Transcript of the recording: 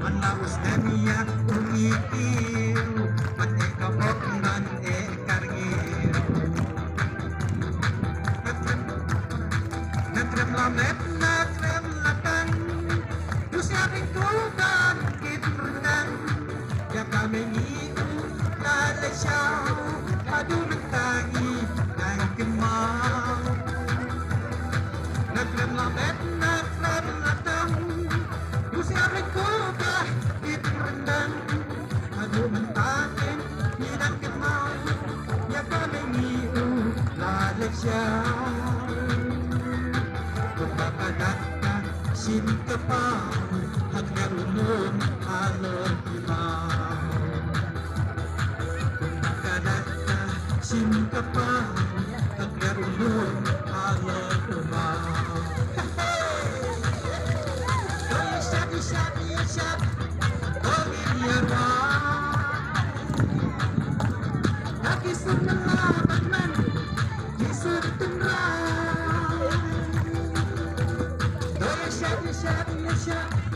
Manaus Dania umikiru man e kabok man e karngiru Natrem lamet natrem latang Dusyaring tugan kitrunan Ya kami ngiu lalay siyaw Padulog tangi ay kimau Natrem lamet natrem latang Dusyaring tugan kitrunan Padulog tangi ay kimau Ya kami ngiu lalay siyaw Pagkakadakta sintapaw at karunong halong imaw Pagkakadakta sintapaw at karunong halong imaw Oh, yasap, oh, giniyarwa Nakisog ng laban man, kisog tumra Yasap,